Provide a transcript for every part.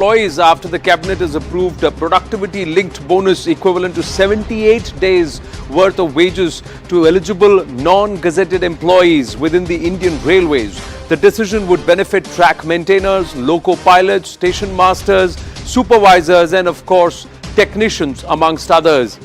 Employees after the cabinet has approved a productivity-linked bonus equivalent to 78 days worth of wages to eligible non-gazetted employees within the Indian Railways. The decision would benefit track maintainers, loco pilots, station masters, supervisors and of course technicians amongst others.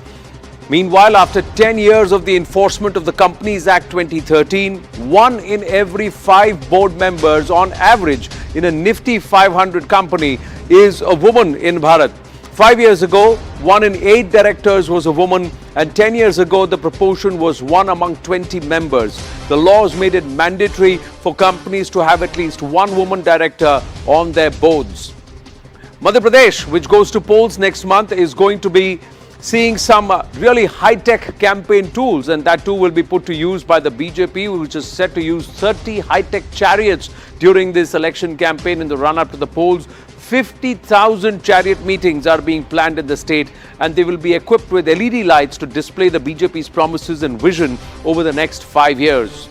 Meanwhile, after 10 years of the enforcement of the Companies Act 2013, 1 in every 5 board members on average in a nifty 500 company is a woman in Bharat. 5 years ago, 1 in 8 directors was a woman, and 10 years ago the proportion was 1 among 20 members. The laws made it mandatory for companies to have at least 1 woman director on their boards. Madhya Pradesh, which goes to polls next month, is going to be seeing some really high-tech campaign tools, and that too will be put to use by the BJP, which is set to use 30 high-tech chariots during this election campaign in the run-up to the polls. 50,000 chariot meetings are being planned in the state, and they will be equipped with LED lights to display the BJP's promises and vision over the next 5 years.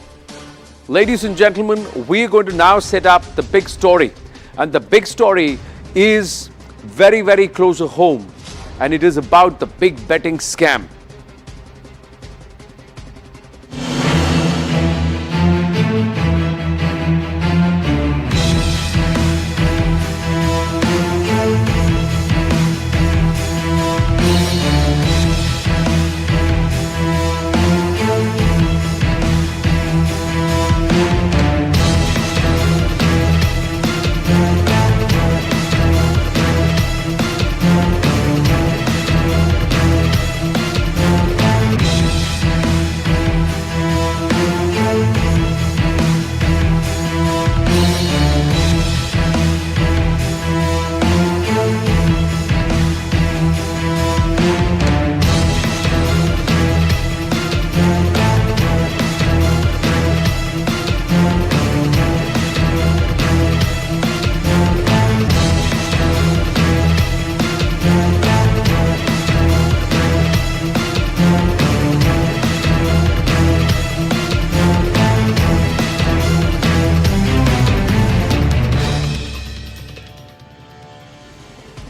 Ladies and gentlemen, we are going to now set up the big story, and the big story is very, very close to home. And it is about the big betting scam.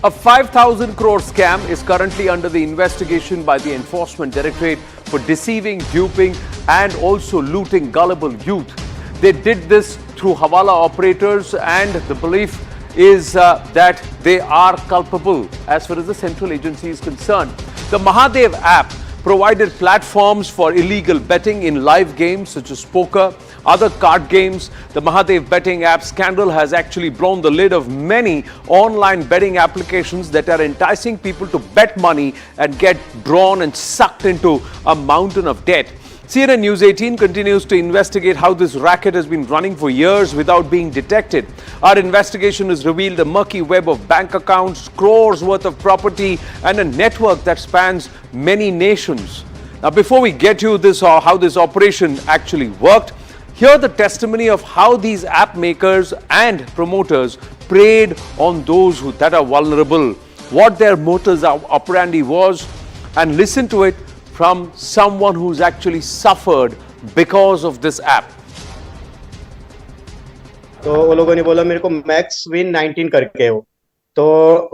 A 5,000 crore scam is currently under the investigation by the Enforcement Directorate for deceiving, duping and also looting gullible youth. They did this through Hawala operators, and the belief is that they are culpable as far as the central agency is concerned. The Mahadev app provided platforms for illegal betting in live games such as poker, other card games. The Mahadev betting app scandal has actually blown the lid of many online betting applications that are enticing people to bet money and get drawn and sucked into a mountain of debt. CNN News 18 continues to investigate how this racket has been running for years without being detected. Our investigation has revealed a murky web of bank accounts, crores worth of property and a network that spans many nations. Now, before we get to this or how this operation actually worked, hear the testimony of how these app makers and promoters preyed on those that are vulnerable, what their modus operandi was, and listen to it from someone who's actually suffered because of this app. तो वो लोगों ने बोला मेरे को max win 19 करके हो, तो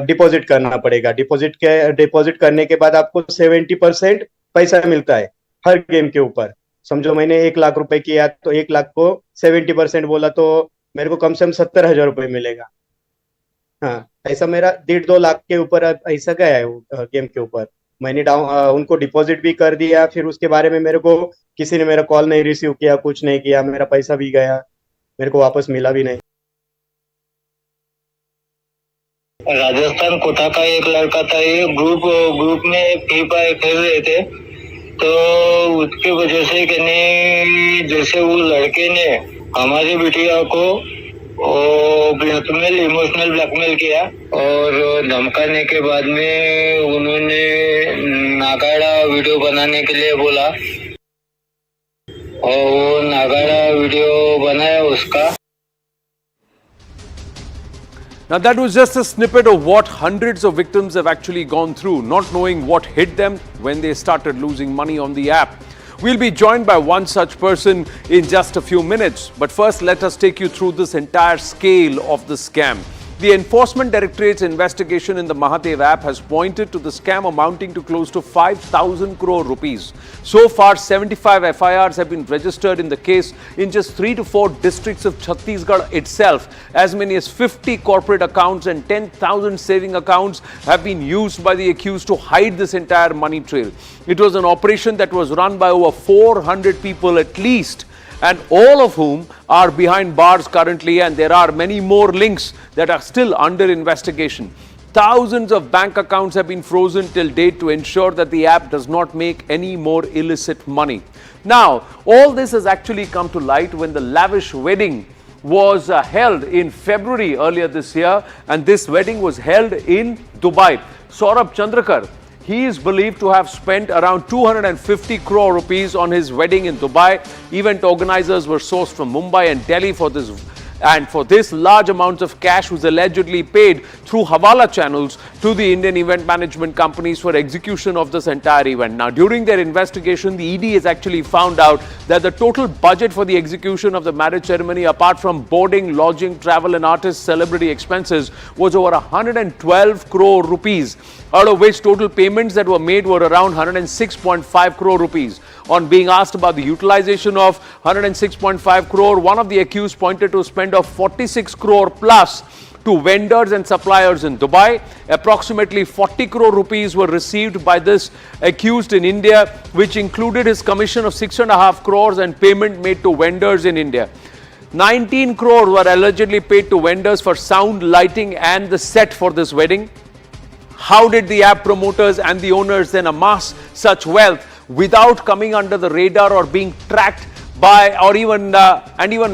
डिपॉजिट करना पड़ेगा। डिपॉजिट करने के बाद आपको 70% पैसा मिलता है हर गेम के ऊपर। समझो मैंने 1 लाख रुपए किया तो 1 लाख को 70% बोला तो मेरे को कम से कम 70,000 रुपए मिलेगा। हाँ, ऐसा मेरा 1.5-2 लाख के ऊपर ऐसा गया है गेम के ऊपर। मैंने उनको डिपॉजिट भी कर दिया, फिर उसके बारे में मेरे को किसी ने मेरा कॉल नहीं रिसीव किया, कुछ नहीं किया, मेरा पैसा भी गया, मेरे को वापस मिला भी नहीं। राजस्थान कोटा का एक लड़का था, ये ग्रुप में फ्री फायर खेल रहे थे, तो उसकी वजह से कहने जैसे वो लड़के ने हमारी बिटिया को इमोशनल ब्लैकमेल किया और धमकाने के बाद में उन्होंने नागाड़ा वीडियो बनाने के लिए बोला और वो नागाड़ा वीडियो बनाया उसका। Now that was just a snippet of what hundreds of victims have actually gone through, not knowing what hit them when they started losing money on the app. We'll be joined by one such person in just a few minutes. But first, let us take you through this entire scale of the scam. The Enforcement Directorate's investigation in the Mahadev app has pointed to the scam amounting to close to 5,000 crore rupees. So far, 75 FIRs have been registered in the case in just 3 to 4 districts of Chhattisgarh itself. As many as 50 corporate accounts and 10,000 saving accounts have been used by the accused to hide this entire money trail. It was an operation that was run by over 400 people at least, and all of whom are behind bars currently, and there are many more links that are still under investigation. Thousands of bank accounts have been frozen till date to ensure that the app does not make any more illicit money. Now, all this has actually come to light when the lavish wedding was held in February earlier this year, and this wedding was held in Dubai. Saurabh Chandrakar, he is believed to have spent around 250 crore rupees on his wedding in Dubai. Event organizers were sourced from Mumbai and Delhi for this. And for this, large amounts of cash was allegedly paid through Hawala channels to the Indian event management companies for execution of this entire event. Now, during their investigation, the ED has actually found out that the total budget for the execution of the marriage ceremony, apart from boarding, lodging, travel and artist celebrity expenses, was over 112 crore rupees, out of which total payments that were made were around 106.5 crore rupees. On being asked about the utilization of 106.5 crore, one of the accused pointed to a spend of 46 crore plus to vendors and suppliers in Dubai. Approximately 40 crore rupees were received by this accused in India, which included his commission of 6.5 crores and payment made to vendors in India. 19 crores were allegedly paid to vendors for sound, lighting and the set for this wedding. How did the app promoters and the owners then amass such wealth without coming under the radar or being tracked by, or even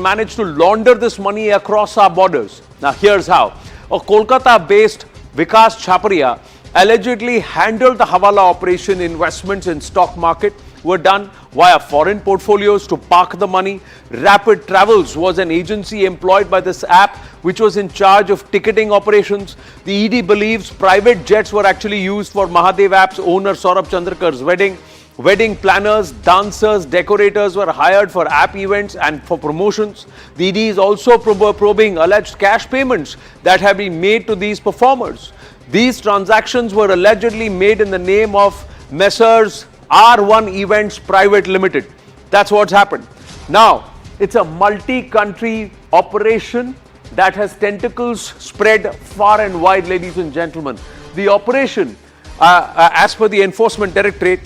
manage to launder this money across our borders? Now, here's how. A Kolkata-based Vikas Chaparia allegedly handled the Hawala operation. Investments in stock market were done via foreign portfolios to park the money. Rapid Travels was an agency employed by this app which was in charge of ticketing operations. The ED believes private jets were actually used for Mahadev app's owner Saurabh Chandrakar's wedding. Wedding planners, dancers, decorators were hired for app events and for promotions. The ED is also probing alleged cash payments that have been made to these performers. These transactions were allegedly made in the name of Messrs. R1 Events Private Limited. That's what's happened. Now, it's a multi-country operation that has tentacles spread far and wide, ladies and gentlemen. The operation, as per the Enforcement Directorate,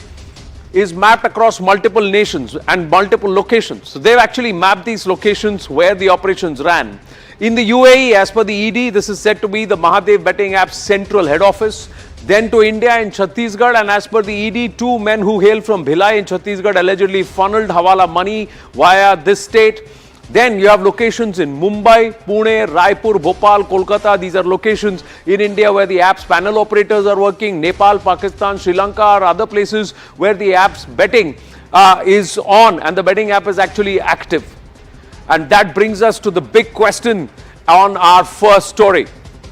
is mapped across multiple nations and multiple locations. So they've actually mapped these locations where the operations ran. In the UAE, as per the ED, this is said to be the Mahadev betting app's central head office. Then to India in Chhattisgarh, and as per the ED, 2 men who hail from Bhilai in Chhattisgarh allegedly funneled Hawala money via this state. Then you have locations in Mumbai, Pune, Raipur, Bhopal, Kolkata. These are locations in India where the app's panel operators are working. Nepal, Pakistan, Sri Lanka are other places where the app's betting is on and the betting app is actually active. And that brings us to the big question on our first story.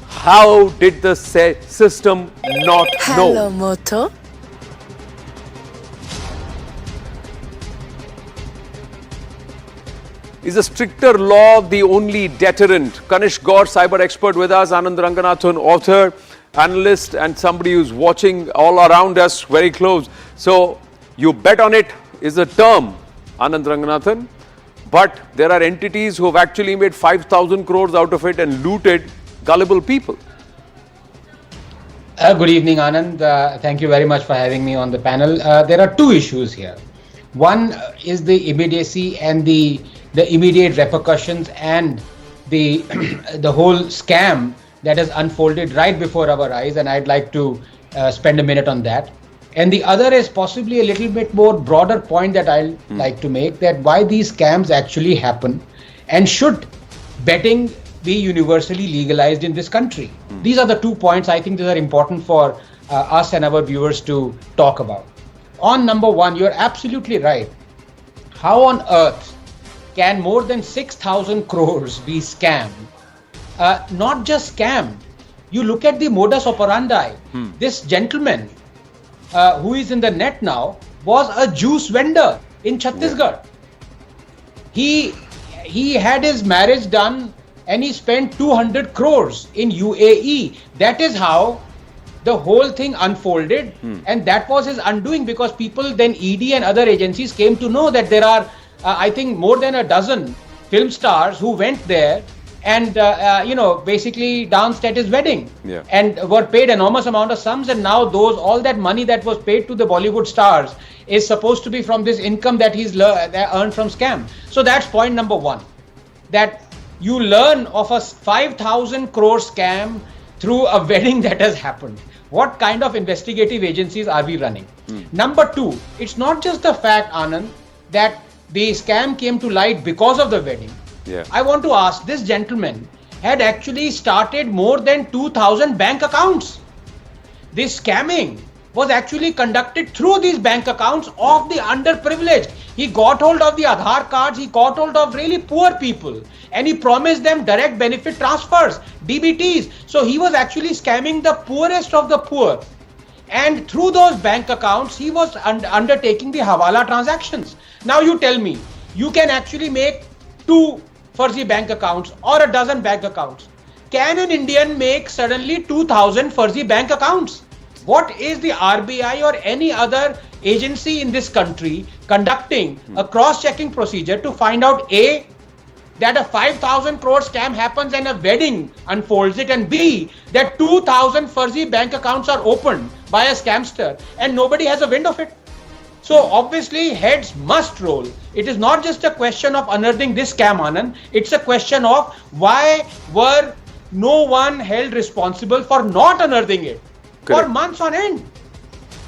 How did the system not know? Hello, Moto. Is a stricter law the only deterrent? Kanish Gaur, cyber expert with us, Anand Ranganathan, author, analyst, and somebody who's watching all around us very close. So, you bet on it is a term, Anand Ranganathan, but there are entities who have actually made 5,000 crores out of it and looted gullible people. Good evening, Anand. Thank you very much for having me on the panel. There are 2 issues here. One is the immediacy and the immediate repercussions and the whole scam that has unfolded right before our eyes, and I'd like to spend a minute on that. And the other is possibly a little bit more broader point that I'll like to make, that why these scams actually happen and should betting be universally legalized in this country. These are the 2 points I think that are important for us and our viewers to talk about. On number 1, you're absolutely right. How on earth can more than 6,000 crores be scammed? Not just scammed. You look at the modus operandi. This gentleman who is in the net now was a juice vendor in Chhattisgarh. He had his marriage done and he spent 200 crores in UAE. That is how the whole thing unfolded, and that was his undoing, because people, then ED and other agencies came to know that there are, I think, more than a dozen film stars who went there and basically danced at his wedding, and were paid enormous amount of sums, and now all that money that was paid to the Bollywood stars is supposed to be from this income that he's earned from scam. So that's point number one, that you learn of a 5,000 crore scam through a wedding that has happened. What kind of investigative agencies are we running? Number two, it's not just the fact, Anand, that the scam came to light because of the wedding. I want to ask, this gentleman had actually started more than 2,000 bank accounts. This scamming was actually conducted through these bank accounts of the underprivileged. He got hold of the Aadhaar cards, he got hold of really poor people, and he promised them direct benefit transfers, DBTs. So he was actually scamming the poorest of the poor. And through those bank accounts, he was undertaking the Hawala transactions. Now you tell me, you can actually make 2 fuzzy bank accounts or a dozen bank accounts. Can an Indian make suddenly 2,000 fuzzy bank accounts? What is the RBI or any other agency in this country conducting a cross-checking procedure to find out A, that a 5,000 crore scam happens and a wedding unfolds it, and B, that 2,000 fuzzy bank accounts are opened by a scamster and nobody has a wind of it? So obviously heads must roll. It is not just a question of unearthing this scam, Anand. It's a question of why were no one held responsible for not unearthing it for months on end.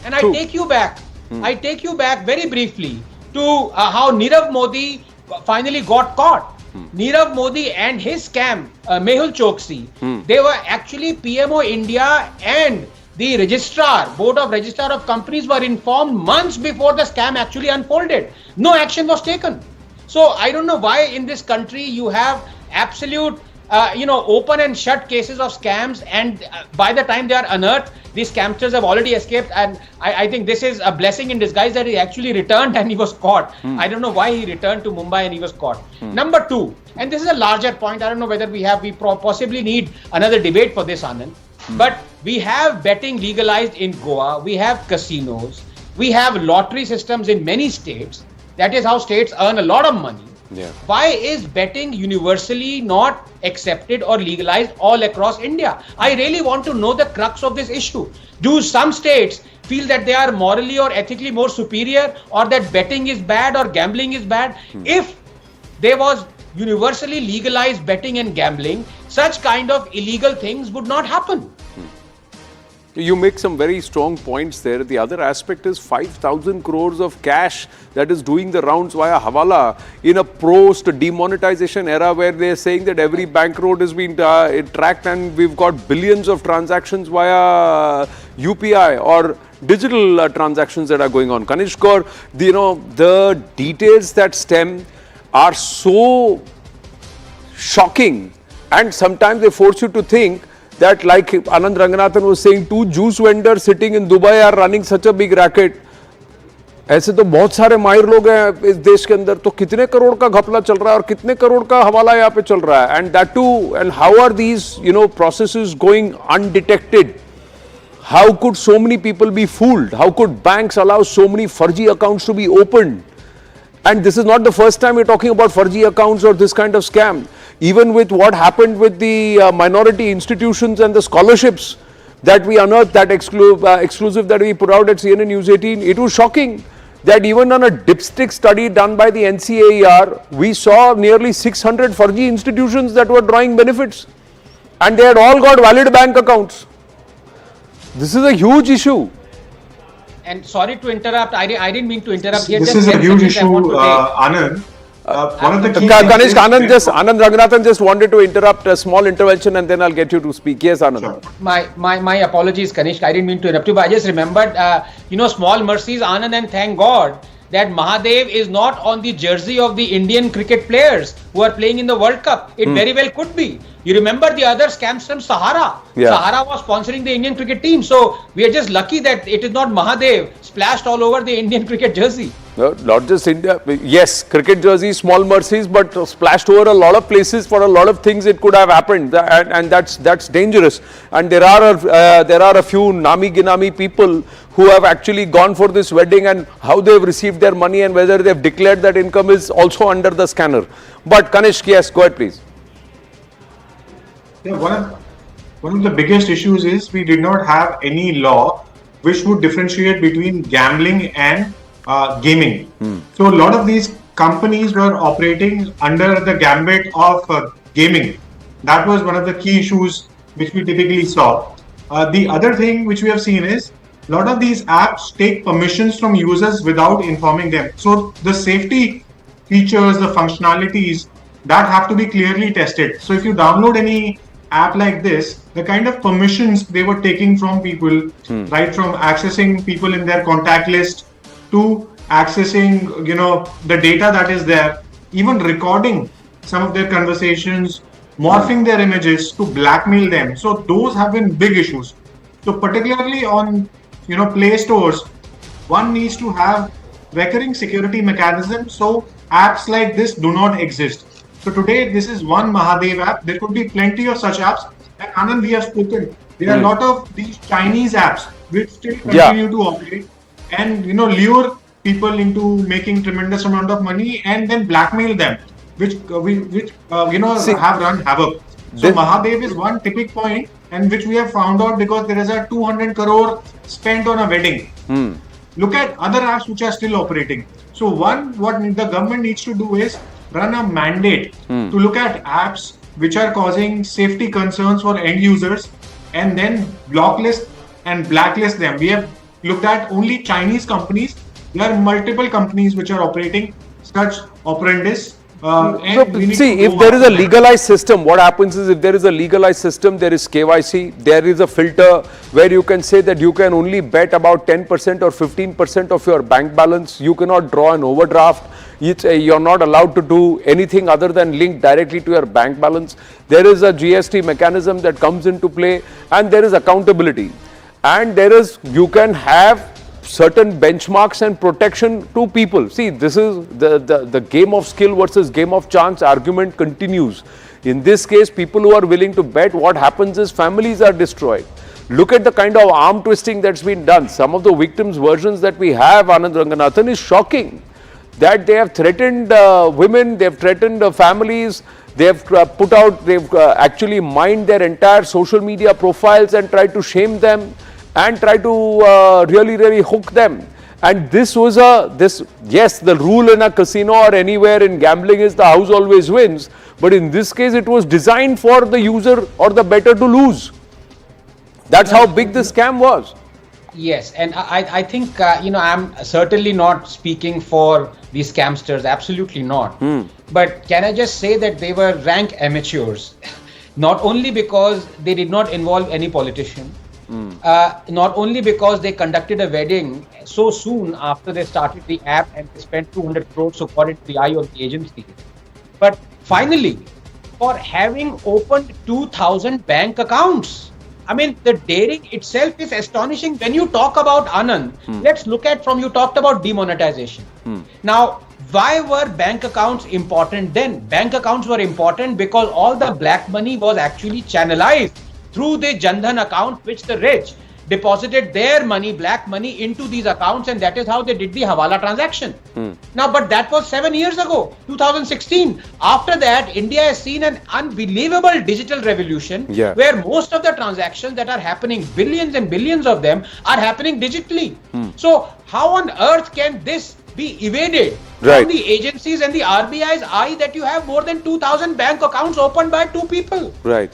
And I take you back. I take you back very briefly to how Nirav Modi finally got caught. Nirav Modi and his scam, Mehul Choksi, they were actually PMO India and the board of registrar of companies were informed months before the scam actually unfolded. No action was taken. So I don't know why in this country you have absolute open and shut cases of scams, and by the time they are unearthed, these scamsters have already escaped. And I think this is a blessing in disguise that he actually returned and he was caught. I don't know why he returned to Mumbai and he was caught. Number two, and this is a larger point, I don't know whether we possibly need another debate for this, Anand, but we have betting legalized in Goa, we have casinos, we have lottery systems in many states. That is how states earn a lot of money. Why is betting universally not accepted or legalized all across India? I really want to know the crux of this issue. Do some states feel that they are morally or ethically more superior, or that betting is bad or gambling is bad? If there was universally legalized betting and gambling, such kind of illegal things would not happen. You make some very strong points there. The other aspect is 5,000 crores of cash that is doing the rounds via Hawala in a post-demonetization era where they are saying that every bank road has been tracked and we've got billions of transactions via UPI or digital transactions that are going on. Kanishkar, the details that stem are so shocking, and sometimes they force you to think that, like Anand Ranganathan was saying, 2 juice vendors sitting in Dubai are running such a big racket. ऐसे तो बहुत सारे माहिर लोग हैं इस देश के अंदर, तो कितने करोड़ का घपला चल रहा है और कितने करोड़ का हवाला यहाँ पे चल रहा है, and that too, and how are these processes going undetected? How could so many people be fooled? How could banks allow so many furji accounts to be opened? And this is not the first time we're talking about furji accounts or this kind of scam. Even with what happened with the minority institutions and the scholarships that we unearthed, that exclusive that we put out at CNN News 18, it was shocking that even on a dipstick study done by the NCAER, we saw nearly 600 furji institutions that were drawing benefits, and they had all got valid bank accounts. This is a huge issue. And sorry to interrupt, I didn't mean to interrupt. This is a huge issue, Anand. One of the key Kanishk, Anand Ranganathan just wanted to interrupt a small intervention, and then I'll get you to speak. Yes, Anand. Sure. My apologies, Kanishk. I didn't mean to interrupt you, but I just remembered, small mercies, Anand, and thank God that Mahadev is not on the jersey of the Indian cricket players who are playing in the World Cup. It very well could be. You remember the other scams from Sahara? Yeah. Sahara was sponsoring the Indian cricket team. So we are just lucky that it is not Mahadev splashed all over the Indian cricket jersey. Not just India. Yes, cricket jerseys, small mercies, but splashed over a lot of places for a lot of things. It could have happened, and that's dangerous. And there are a few nami-ginami people who have actually gone for this wedding, and how they've received their money and whether they've declared that income is also under the scanner. But Kanishk, yes, go ahead, please. Yeah, one of the biggest issues is we did not have any law which would differentiate between gambling and gaming. So a lot of these companies were operating under the gambit of gaming. That was one of the key issues which we typically saw. The other thing which we have seen is a lot of these apps take permissions from users without informing them. So the safety features, the functionalities that have to be clearly tested. So if you download any app like this, the kind of permissions they were taking from people, right from accessing people in their contact list to accessing, the data that is there, even recording some of their conversations, morphing their images to blackmail them. So those have been big issues. So particularly on, Play stores, one needs to have recurring security mechanisms so apps like this do not exist. So today, this is one Mahadev app. There could be plenty of such apps. And Anand, we have spoken. There are a lot of these Chinese apps which still continue to operate and lure people into making tremendous amount of money and then blackmail them, which have run havoc. So Mahadev is one typical point, and which we have found out because there is a 200 crore spent on a wedding. Look at other apps which are still operating. So what the government needs to do is run a mandate to look at apps which are causing safety concerns for end users and then blocklist and blacklist them. We have looked at only Chinese companies. There are multiple companies which are operating such operandists. If there is a legalized system, what happens is if there is a legalized system, there is KYC, there is a filter where you can say that you can only bet about 10% or 15% of your bank balance. You cannot draw an overdraft. You're not allowed to do anything other than link directly to your bank balance. There is a GST mechanism that comes into play, and there is accountability. And you can have certain benchmarks and protection to people. See, this is the game of skill versus game of chance argument continues. In this case, people who are willing to bet, what happens is families are destroyed. Look at the kind of arm twisting that's been done. Some of the victims' versions that we have, Anand Ranganathan, is shocking. That they have threatened women, they have threatened families, they have they've actually mined their entire social media profiles and tried to shame them and try to really hook them. And this was yes, the rule in a casino or anywhere in gambling is the house always wins. But in this case, it was designed for the user or the bettor to lose. That's how big this scam was. Yes, and I think, I'm certainly not speaking for these scamsters, absolutely not. But can I just say that they were rank amateurs, not only because they did not involve any politician, not only because they conducted a wedding so soon after they started the app and they spent 200 crores according to the eye of the agency, but finally, for having opened 2,000 bank accounts. I mean, the daring itself is astonishing. When you talk about Anand, let's look at you talked about demonetization. Now, why were bank accounts important then? Bank accounts were important because all the black money was actually channelized through the Jan Dhan account, which the rich deposited their money, black money, into these accounts, and that is how they did the Hawala transaction. Now, but that was 7 years ago, 2016. After that, India has seen an unbelievable digital revolution where most of the transactions that are happening, billions and billions of them, are happening digitally. So how on earth can this be evaded from the agencies and the RBI's eye that you have more than 2,000 bank accounts opened by two people?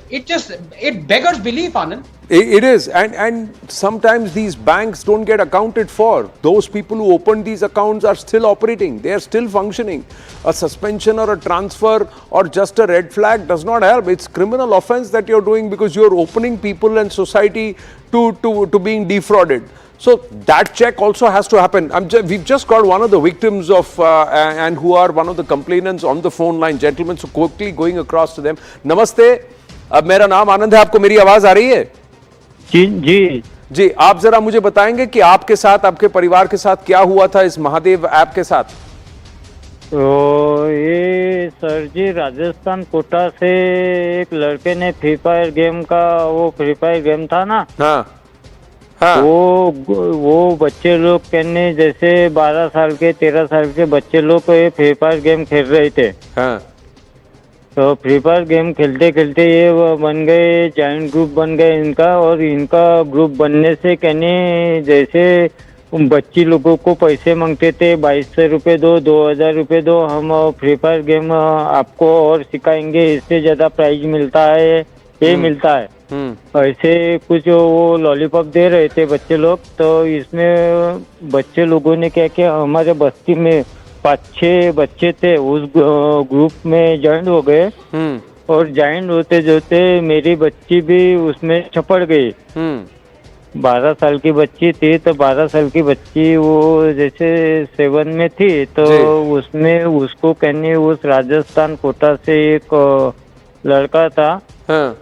It beggars belief, Anand. It is, and sometimes these banks don't get accounted for. Those people who opened these accounts are still operating, they are still functioning. A suspension or a transfer or just a red flag does not help. It's criminal offense that you're doing because you're opening people and society to being defrauded. So that check also has to happen. We've just got one of the victims of and who are one of the complainants on the phone line, gentlemen. So quickly going across to them. Namaste. अब मेरा नाम आनंद है, आपको मेरी आवाज आ रही है? जी। जी, आप जरा मुझे बताएंगे कि आपके साथ, आपके परिवार के साथ क्या हुआ था इस महादेव ऐप के साथ? तो ये सर जी, राजस्थान कोटा से एक लड़के ने फ्री फायर गेम का, वो फ्री फायर गेम था ना, हाँ हाँ, वो बच्चे लोग कहने जैसे 12 साल के 13 साल के बच्चे लोग को ये फ्री फायर गेम खेल रहे थे। हाँ, तो फ्री फायर गेम खेलते खेलते ये वो बन गए, जॉइंट ग्रुप बन गए इनका, और इनका ग्रुप बनने से कहने जैसे बच्ची लोगों को पैसे मांगते थे, 2200 रुपये दो, 2000 रुपये दो, हम फ्री फायर गेम आपको और सिखाएंगे, इससे ज्यादा प्राइज मिलता है, ये मिलता है, ऐसे कुछ वो लॉलीपॉप दे रहे थे बच्चे लोग। तो इसमें बच्चे लोगों ने क्या किया, हमारे बस्ती में 5-6 बच्चे थे, उस ग्रुप में ज्वाइन हो गए, और ज्वाइन होते होते मेरी बच्ची भी उसमें चपड़ गई। 12 साल की बच्ची थी, तो 12 साल की बच्ची वो जैसे 7 में थी, तो उसमें उसको कहने उस राजस्थान कोटा से एक लड़का था, हाँ,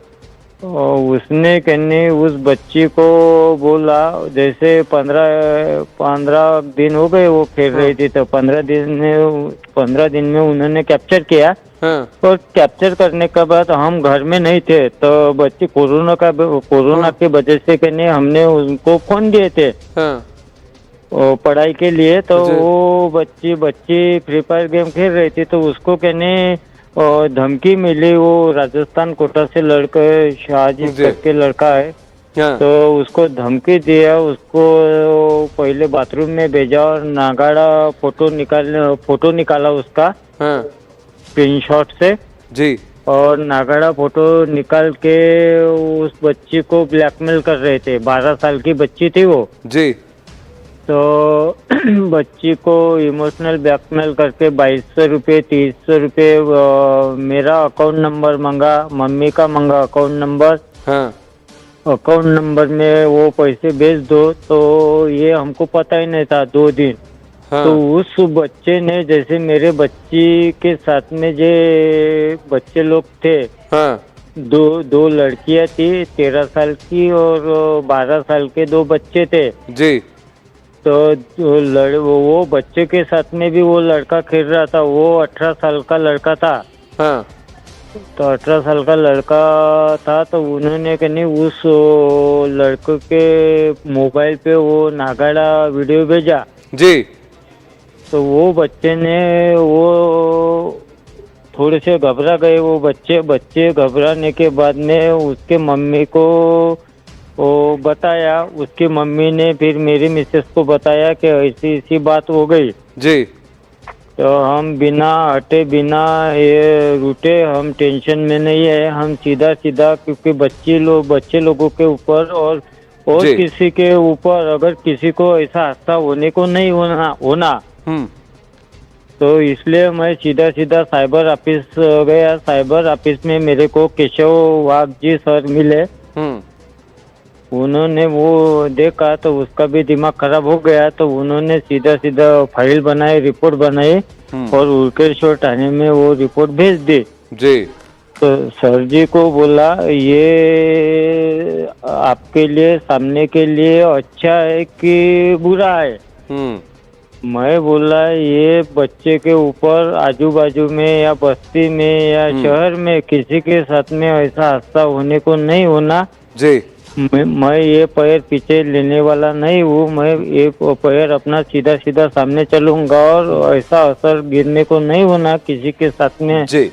और उसने कहने उस बच्ची को बोला, जैसे 15 दिन हो गए वो खेल रही थी, तो 15 दिन में उन्होंने कैप्चर किया। हाँ, और कैप्चर करने के बाद हम घर में नहीं थे, तो बच्ची कोरोना की वजह से कहने हमने उनको फोन दिए थे हाँ, पढ़ाई के लिए। तो वो बच्ची फ्री फायर गेम खेल रही थी, तो उसको कहने धमकी मिली, वो राजस्थान कोटा से लड़का शाहजी करके लड़का है, तो उसको धमकी दिया, उसको पहले बाथरूम में भेजा और नागाड़ा फोटो निकाला उसका स्क्रीनशॉट से जी, और नागाड़ा फोटो निकाल के उस बच्ची को ब्लैकमेल कर रहे थे। 12 साल की बच्ची थी वो जी, तो बच्ची को इमोशनल ब्लैकमेल करके 2200 रुपये 300 रुपये मेरा अकाउंट नंबर मांगा, मम्मी का मांगा अकाउंट नंबर, हाँ, अकाउंट नंबर में वो पैसे भेज दो। तो ये हमको पता ही नहीं था 2 दिन। हाँ, तो उस बच्चे ने, जैसे मेरे बच्ची के साथ में जो बच्चे लोग थे, हाँ, दो लड़कियां थी, 13 साल की और 12 साल के 2 बच्चे थे जी, तो वो बच्चे के साथ में भी वो लड़का खेल रहा था, वो 18 साल का लड़का था। हाँ, तो 18 साल का लड़का था, तो उन्होंने कहीं उस लड़के के मोबाइल पे वो नागाड़ा वीडियो भेजा जी, तो वो बच्चे ने वो थोड़े से घबरा गए। वो बच्चे घबराने के बाद में उसके मम्मी को वो बताया, उसकी मम्मी ने फिर मेरी मिसेस को बताया कि ऐसी बात हो गई जी, तो हम बिना हटे बिना ये रूठे हम टेंशन में नहीं है, हम सीधा क्योंकि बच्चे लोगों के ऊपर और किसी के ऊपर अगर किसी को ऐसा हादसा होने को नहीं होना तो इसलिए मैं सीधा साइबर ऑफिस गया। साइबर ऑफिस में मेरे को केशव वाघ जी सर मिले, उन्होंने वो देखा तो उसका भी दिमाग खराब हो गया, तो उन्होंने सीधा फाइल बनाई, रिपोर्ट बनाई और उल्केश्वर थाने में वो रिपोर्ट भेज दी जी। तो सर जी को बोला ये आपके लिए सामने के लिए अच्छा है कि बुरा है। मैं बोला ये बच्चे के ऊपर आजू बाजू में या बस्ती में या शहर में किसी के साथ में ऐसा हादसा होने को नहीं होना जी। मैं ये पैर पीछे लेने वाला नहीं हूँ, मैं ये पैर अपना सीधा सामने चलूंगा और ऐसा असर गिरने को नहीं होना किसी के साथ में जी।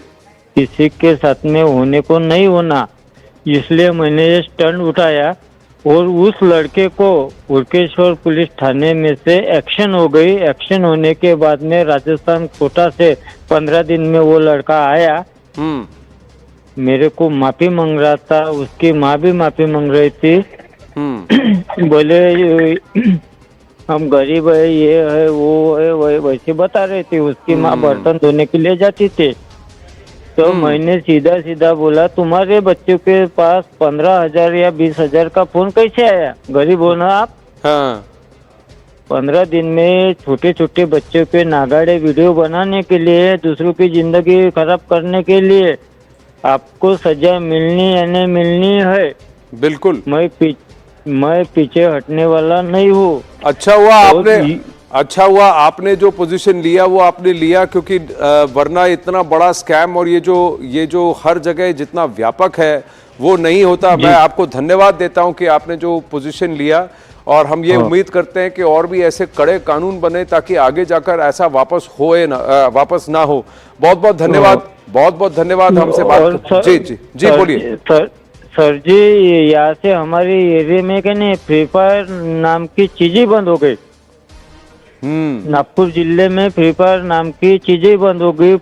किसी के साथ में होने को नहीं होना, इसलिए मैंने ये स्टैंड उठाया और उस लड़के को उल्केश्वर पुलिस थाने में से एक्शन हो गई। एक्शन होने के बाद में राजस्थान कोटा से 15 दिन में वो लड़का आया, मेरे को माफी मांग रहा था, उसकी माँ भी माफी मांग रही थी। बोले हम गरीब है, ये है वो है वैसे बता रहे थे। उसकी माँ बर्तन धोने के लिए जाती थी तो मैंने सीधा बोला तुम्हारे बच्चों के पास 15,000 या 20,000 का फोन कैसे आया, गरीब हो ना आप। हाँ। 15 दिन में छोटे बच्चों के नागाड़े वीडियो बनाने के लिए, दूसरों की जिंदगी खराब करने के लिए आपको सजा मिलनी या नहीं मिलनी है। बिल्कुल। मैं पीछे हटने वाला नहीं हूँ। अच्छा हुआ आपने जो पोजीशन लिया वो आपने लिया, क्योंकि वरना इतना बड़ा स्कैम और ये जो हर जगह जितना व्यापक है वो नहीं होता। मैं आपको धन्यवाद देता हूं कि आपने जो पोजीशन लिया, और हम ये उम्मीद करते हैं कि और भी ऐसे कड़े कानून बने ताकि आगे जाकर ऐसा वापस ना हो। बहुत बहुत धन्यवाद, बहुत बहुत धन्यवाद हमसे बात। जी बोलिए सर जी, यहाँ से हमारे एरिया में क्या नहीं, फ्री फायर नाम की चीजें बंद हो गई। नागपुर जिले में फ्री फायर नाम की चीजें बंद हो गई।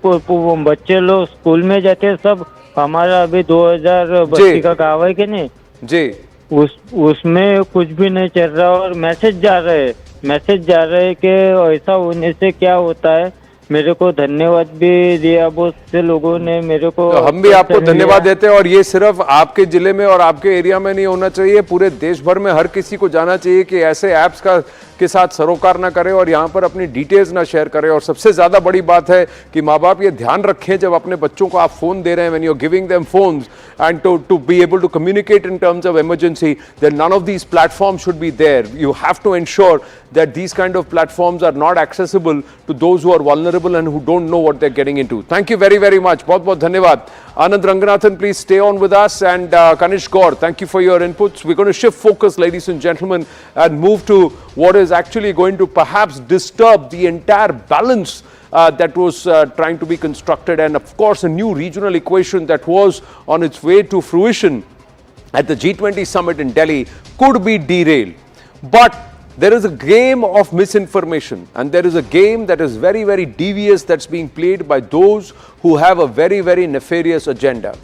बच्चे लोग स्कूल में जाते सब। हमारा अभी 2000 बच्ची का गाँव है कि नहीं जी, उसमें कुछ भी नहीं चल रहा, और मैसेज जा रहे हैं कि ऐसा होने से क्या होता है। मेरे को धन्यवाद भी दिया बहुत से लोगों ने मेरे को। तो हम भी आपको धन्यवाद देते हैं, और ये सिर्फ आपके जिले में और आपके एरिया में नहीं होना चाहिए, पूरे देश भर में हर किसी को जाना चाहिए कि ऐसे ऐप्स के साथ सरोकार ना करें और यहाँ पर अपनी डिटेल्स ना शेयर करें। और सबसे ज्यादा बड़ी बात है कि माँ बाप ये ध्यान रखें जब अपने बच्चों को आप फोन दे रहे हैं, when you're giving them phones and to be able to communicate in terms of emergency, then none of these platforms should be there. You have to ensure that these kind of platforms are not accessible to those who are vulnerable and who don't know what they're getting into. Thank you very, very much. बहुत बहुत धन्यवाद. Anand Ranganathan, please stay on with us, and Kanish Gaur, thank you for your inputs. We're going to shift focus, ladies and gentlemen, and move to what is actually going to perhaps disturb the entire balance that was trying to be constructed, and of course a new regional equation that was on its way to fruition at the G20 summit in Delhi could be derailed. But there is a game of misinformation, and there is a game that is very, very devious that's being played by those who have a very, very nefarious agenda.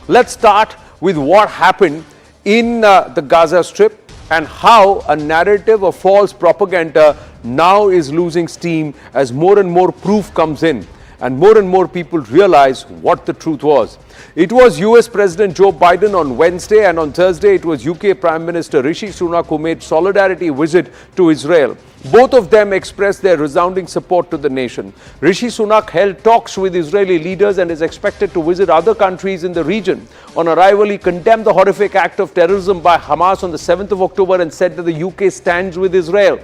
Let's start with what happened in the Gaza Strip and how a narrative of false propaganda now is losing steam as more and more proof comes in and more people realize what the truth was. It was US President Joe Biden on Wednesday, and on Thursday it was UK Prime Minister Rishi Sunak who made solidarity visit to Israel. Both of them expressed their resounding support to the nation. Rishi Sunak held talks with Israeli leaders and is expected to visit other countries in the region. On arrival, he condemned the horrific act of terrorism by Hamas on the 7th of October and said that the UK stands with Israel.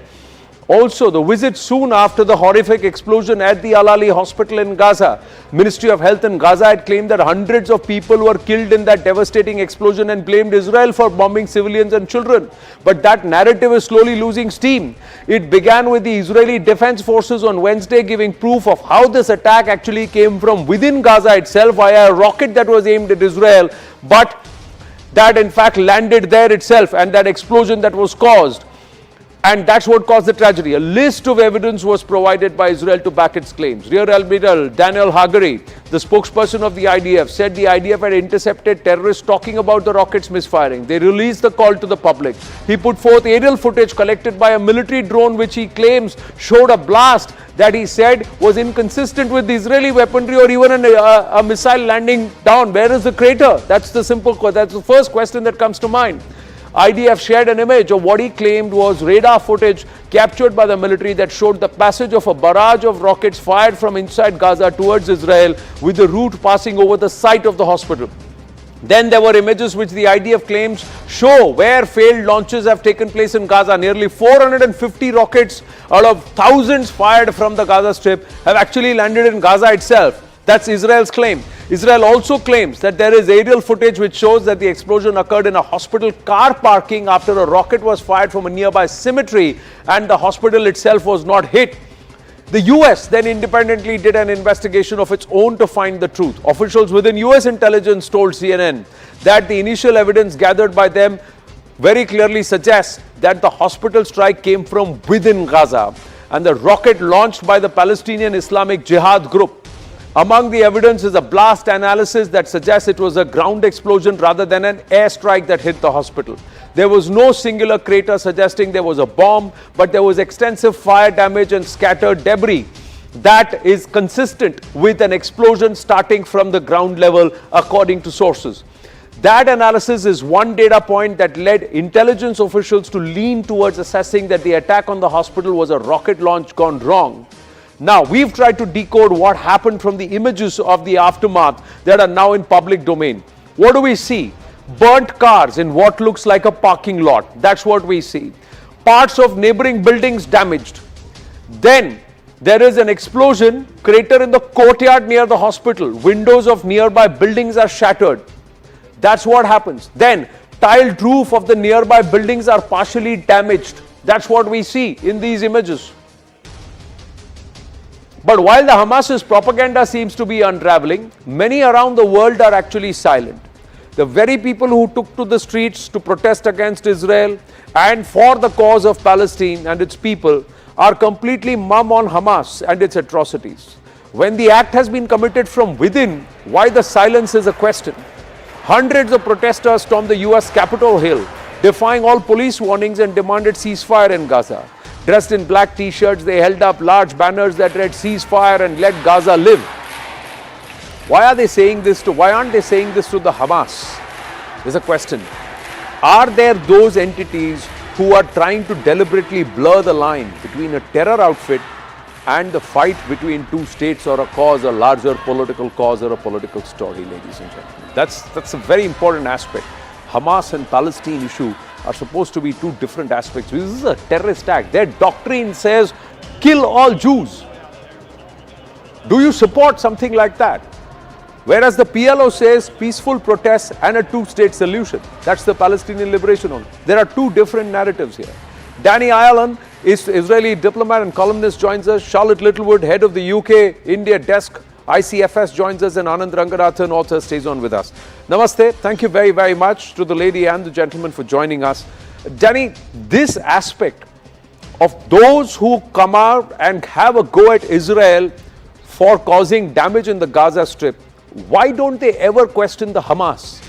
Also, the visit soon after the horrific explosion at the Al-Ali hospital in Gaza. Ministry of Health in Gaza had claimed that hundreds of people were killed in that devastating explosion and blamed Israel for bombing civilians and children. But that narrative is slowly losing steam. It began with the Israeli Defense Forces on Wednesday giving proof of how this attack actually came from within Gaza itself via a rocket that was aimed at Israel, but that in fact landed there itself, and that explosion that was caused. And that's what caused the tragedy. A list of evidence was provided by Israel to back its claims. Rear Admiral Daniel Hagari, the spokesperson of the IDF, said the IDF had intercepted terrorists talking about the rockets misfiring. They released the call to the public. He put forth aerial footage collected by a military drone which he claims showed a blast that he said was inconsistent with the Israeli weaponry or even a missile landing down. Where is the crater? That's the first question that comes to mind. IDF shared an image of what he claimed was radar footage captured by the military that showed the passage of a barrage of rockets fired from inside Gaza towards Israel, with the route passing over the site of the hospital. Then there were images which the IDF claims show where failed launches have taken place in Gaza. Nearly 450 rockets out of thousands fired from the Gaza Strip have actually landed in Gaza itself. That's Israel's claim. Israel also claims that there is aerial footage which shows that the explosion occurred in a hospital car parking after a rocket was fired from a nearby cemetery and the hospital itself was not hit. The US then independently did an investigation of its own to find the truth. Officials within US intelligence told CNN that the initial evidence gathered by them very clearly suggests that the hospital strike came from within Gaza and the rocket launched by the Palestinian Islamic Jihad group. Among the evidence is a blast analysis that suggests it was a ground explosion rather than an airstrike that hit the hospital. There was no singular crater suggesting there was a bomb, but there was extensive fire damage and scattered debris that is consistent with an explosion starting from the ground level, according to sources. That analysis is one data point that led intelligence officials to lean towards assessing that the attack on the hospital was a rocket launch gone wrong. Now, we've tried to decode what happened from the images of the aftermath that are now in public domain. What do we see? burnt cars in what looks like a parking lot. That's what we see. Parts of neighboring buildings damaged. Then there is an explosion, crater in the courtyard near the hospital. Windows of nearby buildings are shattered. That's what happens. Then tiled roof of the nearby buildings are partially damaged. That's what we see in these images. But while the Hamas's propaganda seems to be unraveling, many around the world are actually silent. The very people who took to the streets to protest against Israel and for the cause of Palestine and its people are completely mum on Hamas and its atrocities. When the act has been committed from within, why the silence is a question. Hundreds of protesters stormed the US Capitol Hill, defying all police warnings and demanded ceasefire in Gaza. Dressed in black t-shirts, they held up large banners that read ceasefire and let Gaza live. Why aren't they saying this to the Hamas? There's a question. Are there those entities who are trying to deliberately blur the line between a terror outfit and the fight between two states or a cause, a larger political cause or a political story, ladies and gentlemen? That's a very important aspect. Hamas and Palestine issue are supposed to be two different aspects. This is a terrorist act. Their doctrine says, kill all Jews. Do you support something like that? Whereas the PLO says peaceful protests and a two-state solution. That's the Palestinian liberation only. There are two different narratives here. Danny Ireland is Israeli diplomat and columnist, joins us. Charlotte Littlewood, head of the UK India desk, ICFS, joins us, and Anand Ranganathan, author, stays on with us. Namaste. Thank you very, very much to the lady and the gentleman for joining us. Danny, this aspect of those who come out and have a go at Israel for causing damage in the Gaza Strip, why don't they ever question the Hamas?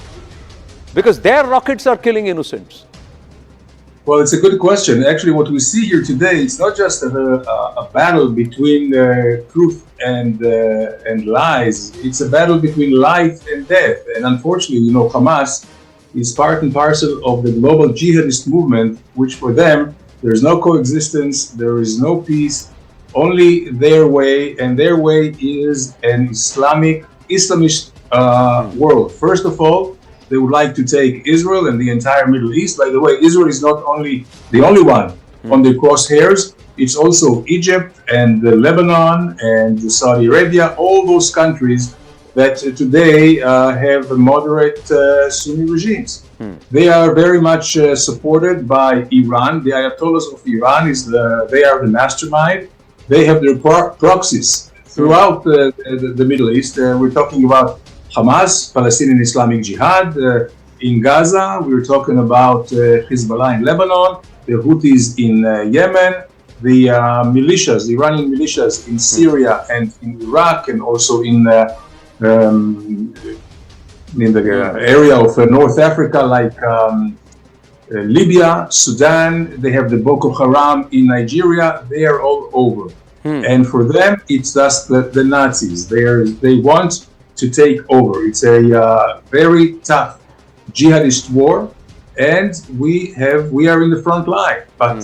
Because their rockets are killing innocents. Well, it's a good question. Actually, what we see here today, it's not just a battle between truth and lies. It's a battle between life and death. And unfortunately, Hamas is part and parcel of the global jihadist movement, which for them, there's no coexistence, there is no peace, only their way, and their way is an Islamist world. First of all, they would like to take Israel and the entire Middle East. By the way, Israel is not only the only one on the crosshairs. It's also Egypt and Lebanon and Saudi Arabia, all those countries that today have moderate Sunni regimes. They are very much supported by Iran. The Ayatollahs of Iran, they are the mastermind. They have their proxies throughout the Middle East. We're talking about Hamas, Palestinian Islamic Jihad in Gaza. We're talking about Hezbollah in Lebanon, the Houthis in Yemen, the militias, the Iranian militias in Syria and in Iraq, and also in the area of North Africa, like Libya, Sudan. They have the Boko Haram in Nigeria. They are all over. And for them, it's just the Nazis. They want to take over. It's a very tough jihadist war, and we are in the front line. But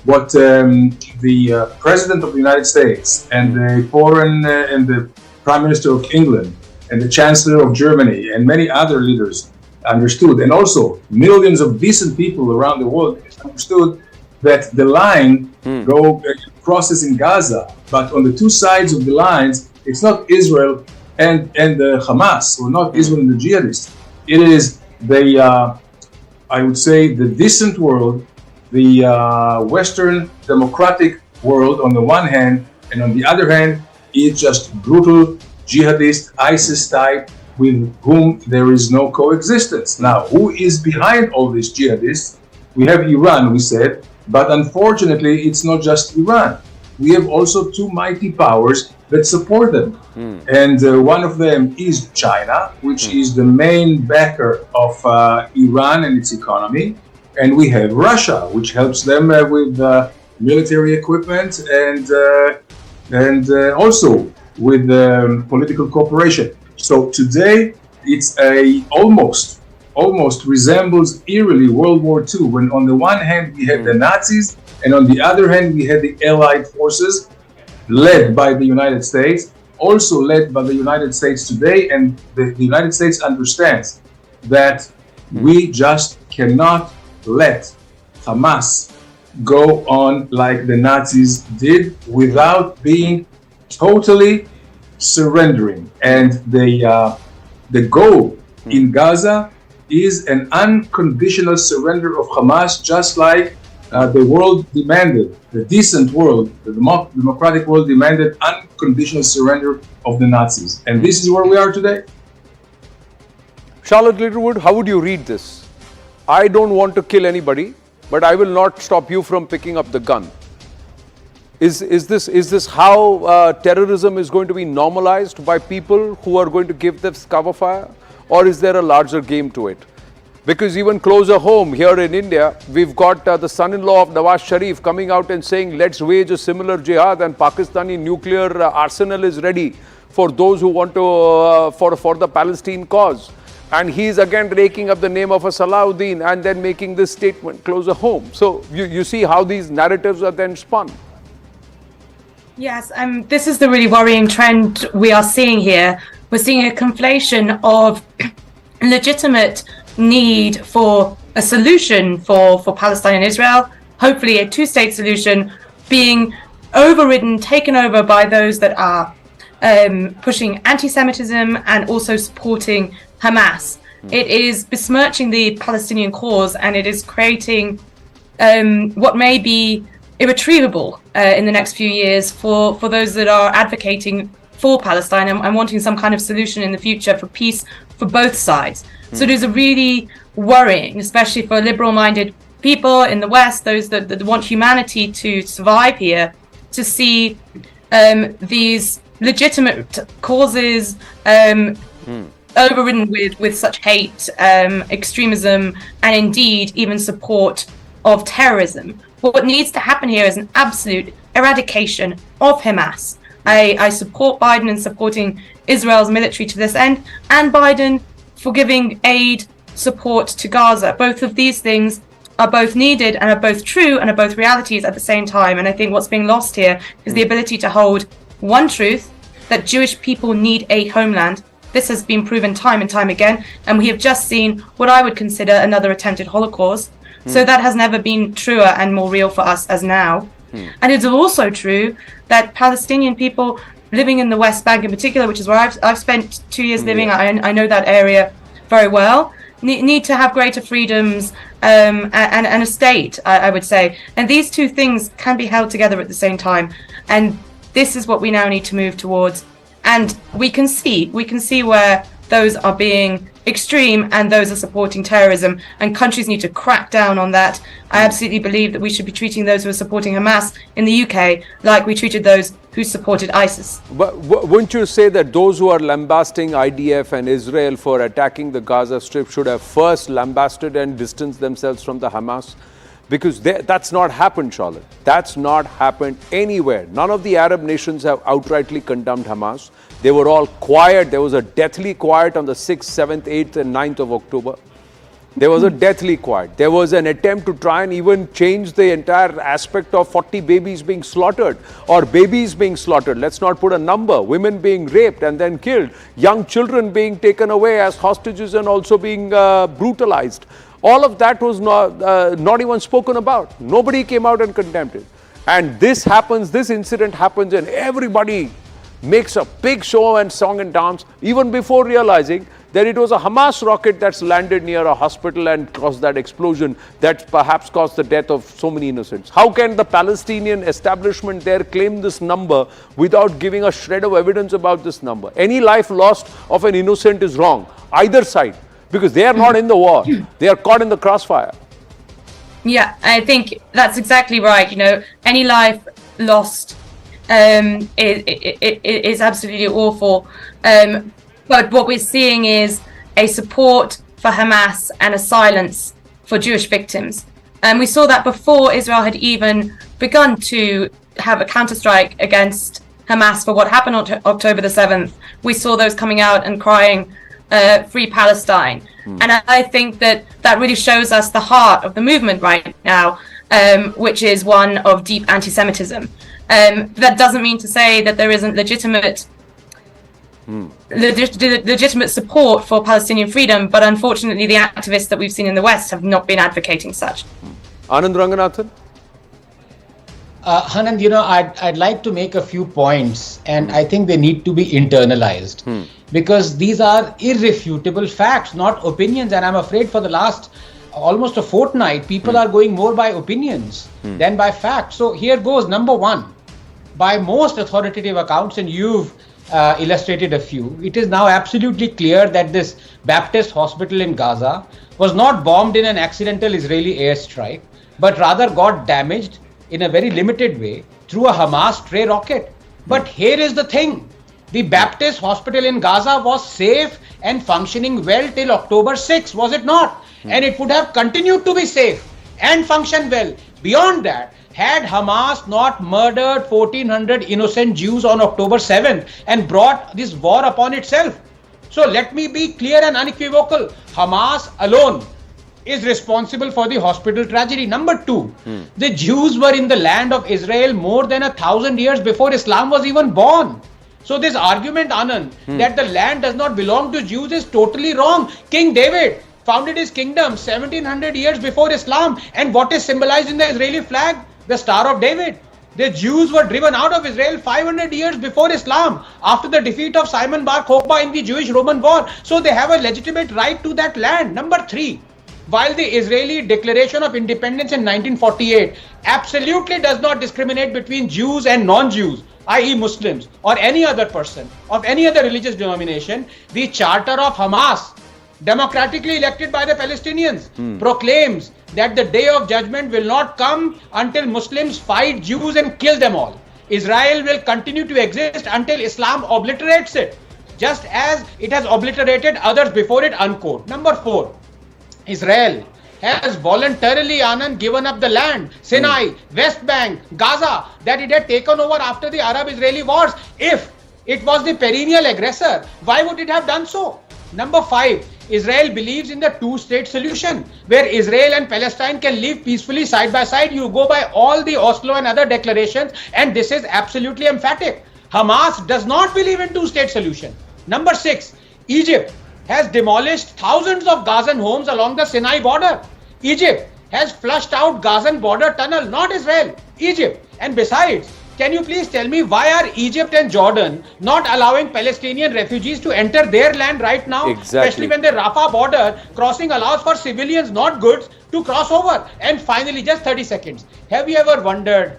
what the President of the United States and the and the Prime Minister of England and the Chancellor of Germany and many other leaders understood, and also millions of decent people around the world understood, that the line crosses in Gaza, but on the two sides of the lines, it's not Israel and the Hamas, or not Israel and the jihadists. It is I would say, the decent world, the Western democratic world on the one hand, and on the other hand, it's just brutal jihadist ISIS type with whom there is no coexistence. Now, who is behind all these jihadists? We have Iran, we said, but unfortunately, it's not just Iran. We have also two mighty powers that support them. And one of them is China, which is the main backer of Iran and its economy. And we have Russia, which helps them with military equipment and also with political cooperation. So today, it's almost resembles eerily World War II, when on the one hand we had the Nazis, and on the other hand we had the Allied forces, led by the United States, also led by the United States today. And the United States understands that We just cannot let Hamas go on like the Nazis did without being totally surrendering. And the goal in Gaza is an unconditional surrender of Hamas, just like the world demanded, the decent world, the democratic world demanded unconditional surrender of the Nazis. And this is where we are today. Charlotte Littlewood, how would you read this? I don't want to kill anybody, but I will not stop you from picking up the gun. Is this how terrorism is going to be normalized by people who are going to give this cover fire? Or is there a larger game to it? Because even closer home here in India, we've got the son-in-law of Nawaz Sharif coming out and saying, let's wage a similar jihad, and Pakistani nuclear arsenal is ready for those who want to, for the Palestine cause. And he's again raking up the name of a Salahuddin and then making this statement closer home. So you see how these narratives are then spun. Yes, this is the really worrying trend we are seeing here. We're seeing a conflation of legitimate need for a solution for Palestine and Israel, hopefully a two-state solution, being overridden, taken over by those that are pushing anti-Semitism and also supporting Hamas. It is besmirching the Palestinian cause, and it is creating what may be irretrievable in the next few years for those that are advocating for Palestine and wanting some kind of solution in the future for peace for both sides. So it is a really worrying, especially for liberal-minded people in the West, those that want humanity to survive here, to see these legitimate causes overridden with such hate, extremism, and indeed even support of terrorism. What needs to happen here is an absolute eradication of Hamas. I support Biden in supporting Israel's military to this end, and Biden for giving aid support to Gaza. Both of these things are both needed and are both true and are both realities at the same time. And I think what's being lost here is the ability to hold one truth, that Jewish people need a homeland. This has been proven time and time again, and we have just seen what I would consider another attempted Holocaust. So that has never been truer and more real for us as now. And it's also true that Palestinian people living in the West Bank in particular, which is where I've spent 2 years living, I know that area very well, need to have greater freedoms and a state, I would say. And these two things can be held together at the same time. And this is what we now need to move towards. And we can see where those are being extreme and those are supporting terrorism, and countries need to crack down on that. I absolutely believe that we should be treating those who are supporting Hamas in the UK like we treated those who supported ISIS. But wouldn't you say that those who are lambasting IDF and Israel for attacking the Gaza Strip should have first lambasted and distanced themselves from the Hamas? Because that's not happened, Charlotte. That's not happened anywhere. None of the Arab nations have outrightly condemned Hamas. They were all quiet. There was a deathly quiet on the 6th, 7th, 8th and 9th of October. There was a deathly quiet. There was an attempt to try and even change the entire aspect of 40 babies being slaughtered or babies being slaughtered. Let's not put a number. Women being raped and then killed. Young children being taken away as hostages and also being brutalized. All of that was not even spoken about. Nobody came out and condemned it. And this happens, this incident happens, and everybody makes a big show and song and dance, even before realizing that it was a Hamas rocket that's landed near a hospital and caused that explosion that perhaps caused the death of so many innocents. How can the Palestinian establishment there claim this number without giving a shred of evidence about this number? Any life lost of an innocent is wrong, either side, because they are not in the war. They are caught in the crossfire. Yeah, I think that's exactly right. You know, any life lost is absolutely awful. But what we're seeing is a support for Hamas and a silence for Jewish victims. And we saw that before Israel had even begun to have a counterstrike against Hamas for what happened on October the 7th. We saw those coming out and crying, Free Palestine. And I think that really shows us the heart of the movement right now, which is one of deep anti-Semitism. That doesn't mean to say that there isn't legitimate legitimate support for Palestinian freedom, but unfortunately the activists that we've seen in the West have not been advocating such. Anand Ranganathan? Anand, I'd like to make a few points, and I think they need to be internalized because these are irrefutable facts, not opinions. And I'm afraid for the last almost a fortnight, people are going more by opinions than by facts. So here goes. Number one, by most authoritative accounts, and you've illustrated a few, it is now absolutely clear that this Baptist hospital in Gaza was not bombed in an accidental Israeli airstrike, but rather got damaged in a very limited way through a Hamas stray rocket. But here is the thing. The Baptist hospital in Gaza was safe and functioning well till October 6, was it not? And it would have continued to be safe and function well. Beyond that, had Hamas not murdered 1,400 innocent Jews on October 7th and brought this war upon itself? So let me be clear and unequivocal. Hamas alone is responsible for the hospital tragedy. Number two, the Jews were in the land of Israel more than 1,000 years before Islam was even born. So this argument, Anand, that the land does not belong to Jews is totally wrong. King David founded his kingdom 1700 years before Islam. And what is symbolized in the Israeli flag? The Star of David. The Jews were driven out of Israel 500 years before Islam, after the defeat of Simon Bar Kokhba in the Jewish-Roman War. So they have a legitimate right to that land. Number three, while the Israeli Declaration of Independence in 1948 absolutely does not discriminate between Jews and non-Jews, i.e. Muslims, or any other person of any other religious denomination, the Charter of Hamas, democratically elected by the Palestinians, proclaims that the day of judgment will not come until Muslims fight Jews and kill them all. Israel will continue to exist until Islam obliterates it, just as it has obliterated others before it, unquote. Number four, Israel has voluntarily, Anand, given up the land, Sinai, West Bank, Gaza, that it had taken over after the Arab-Israeli wars. If it was the perennial aggressor, why would it have done so? Number five, Israel believes in the two-state solution, where Israel and Palestine can live peacefully side by side. You go by all the Oslo and other declarations, and this is absolutely emphatic. Hamas does not believe in two-state solution. Number six, Egypt has demolished thousands of Gazan homes along the Sinai border. Egypt has flushed out Gazan border tunnel, not Israel, Egypt. And besides, can you please tell me why are Egypt and Jordan not allowing Palestinian refugees to enter their land right now? Exactly. Especially when the Rafah border crossing allows for civilians, not goods, to cross over. And finally, just 30 seconds. Have you ever wondered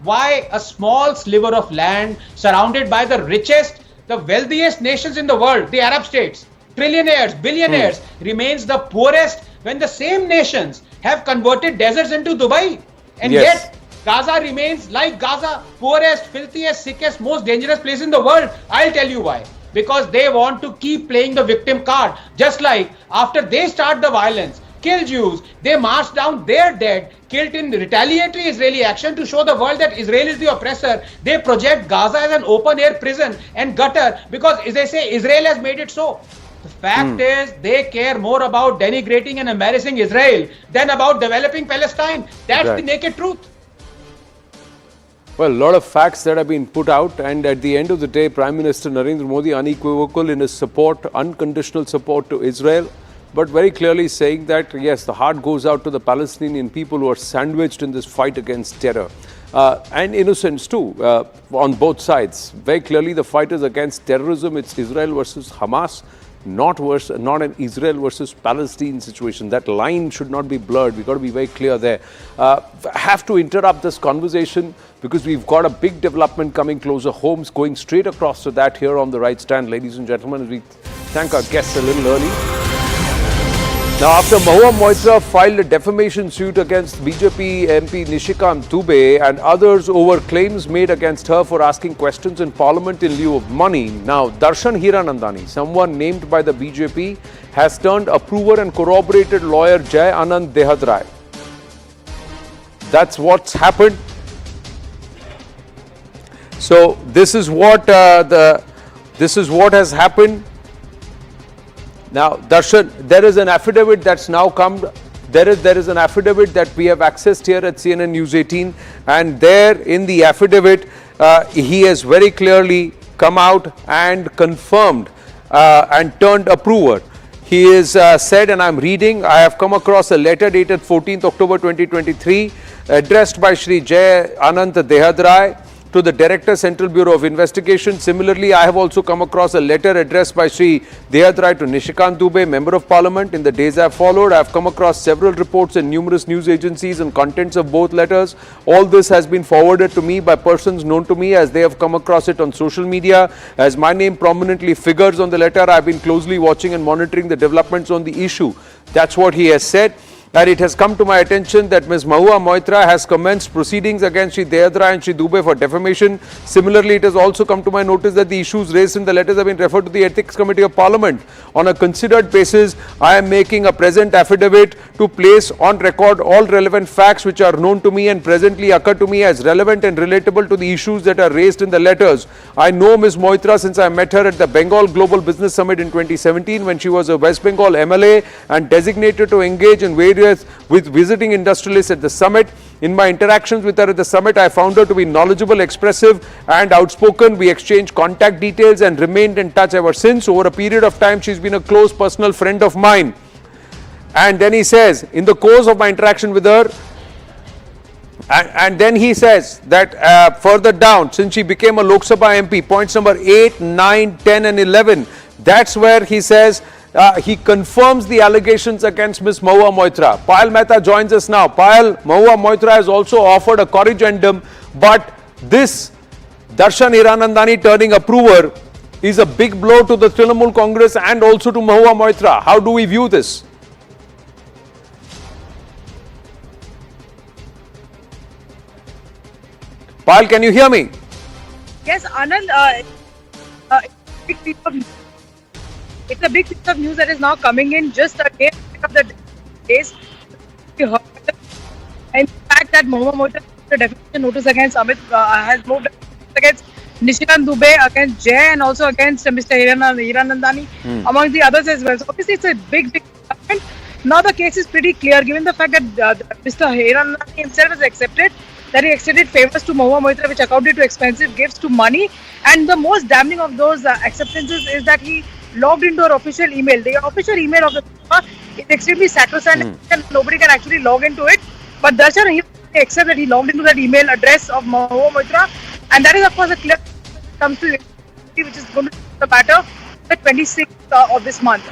why a small sliver of land surrounded by the richest, the wealthiest nations in the world, the Arab states, trillionaires, billionaires, remains the poorest when the same nations have converted deserts into Dubai? And yet, Gaza remains like Gaza, poorest, filthiest, sickest, most dangerous place in the world. I'll tell you why. Because they want to keep playing the victim card. Just like after they start the violence, kill Jews, they march down their dead, killed in retaliatory Israeli action to show the world that Israel is the oppressor. They project Gaza as an open-air prison and gutter because they say Israel has made it so. The fact is, they care more about denigrating and embarrassing Israel than about developing Palestine. That's the naked truth. Well, a lot of facts that have been put out, and at the end of the day, Prime Minister Narendra Modi unequivocal in his support, unconditional support to Israel, but very clearly saying that, yes, the heart goes out to the Palestinian people who are sandwiched in this fight against terror. And innocents too, on both sides. Very clearly, the fight is against terrorism. It's Israel versus Hamas, not an Israel versus Palestine situation. That line should not be blurred. We've got to be very clear there. Have to interrupt this conversation because we've got a big development coming closer. Homes going straight across to that here on the right stand, ladies and gentlemen, as we thank our guests a little early. Now, after Mahua Moitra filed a defamation suit against BJP MP Nishikant Dubey and others over claims made against her for asking questions in Parliament in lieu of money, now Darshan Hiranandani, someone named by the BJP, has turned approver and corroborated lawyer Jai Anand Dehadrai. That's what's happened. So this is what has happened. Now, Darshan, there is an affidavit that's now come. There is an affidavit that we have accessed here at CNN News 18, and there in the affidavit, he has very clearly come out and confirmed and turned approver. He is said, and I'm reading, I have come across a letter dated 14th October 2023 addressed by Shri Jay Anant Dehadrai to the Director, Central Bureau of Investigation. Similarly, I have also come across a letter addressed by Shri Dehadrai to Nishikant Dubey, Member of Parliament. In the days I have followed, I have come across several reports in numerous news agencies and contents of both letters. All this has been forwarded to me by persons known to me as they have come across it on social media. As my name prominently figures on the letter, I have been closely watching and monitoring the developments on the issue. That's what he has said. And it has come to my attention that Ms. Mahua Moitra has commenced proceedings against Shri Dehadrai and Shri Dubey for defamation. Similarly, it has also come to my notice that the issues raised in the letters have been referred to the Ethics Committee of Parliament. On a considered basis, I am making a present affidavit to place on record all relevant facts which are known to me and presently occur to me as relevant and relatable to the issues that are raised in the letters. I know Ms. Moitra since I met her at the Bengal Global Business Summit in 2017 when she was a West Bengal MLA and designated to engage in various with visiting industrialists at the summit. In my interactions with her at the summit, I found her to be knowledgeable, expressive and outspoken. We exchanged contact details and remained in touch ever since. Over a period of time, she's been a close personal friend of mine. And then he says, in the course of my interaction with her, and then he says that further down, since she became a Lok Sabha MP, points number 8, 9, 10 and 11, that's where he says, he confirms the allegations against Ms. Mahua Moitra. Payal Mehta joins us now. Payal, Mahua Moitra has also offered a corrigendum, but this Darshan Hiranandani turning approver is a big blow to the Trinamool Congress and also to Mahua Moitra. How do we view this? Payal, can you hear me? Yes, Anand, it's a big piece of news that is now coming in just a day of the days. And the fact that Mahua Moitra the defamation notice against Amit has moved against Nishikant Dubey, against Jay and also against Mr. Hiranandani, among the others as well. So obviously it's a big development. Now the case is pretty clear given the fact that Mr. Hiranandani himself has accepted that he extended favors to Mahua Moitra which accounted to expensive gifts to money, and the most damning of those acceptances is that he logged into her official email. The official email of the is extremely sacrosanct and nobody can actually log into it. But Darshan, he accepts that he logged into that email address of Mahua Moitra, and that is of course a clear comes to which is going to be the matter the 26th of this month.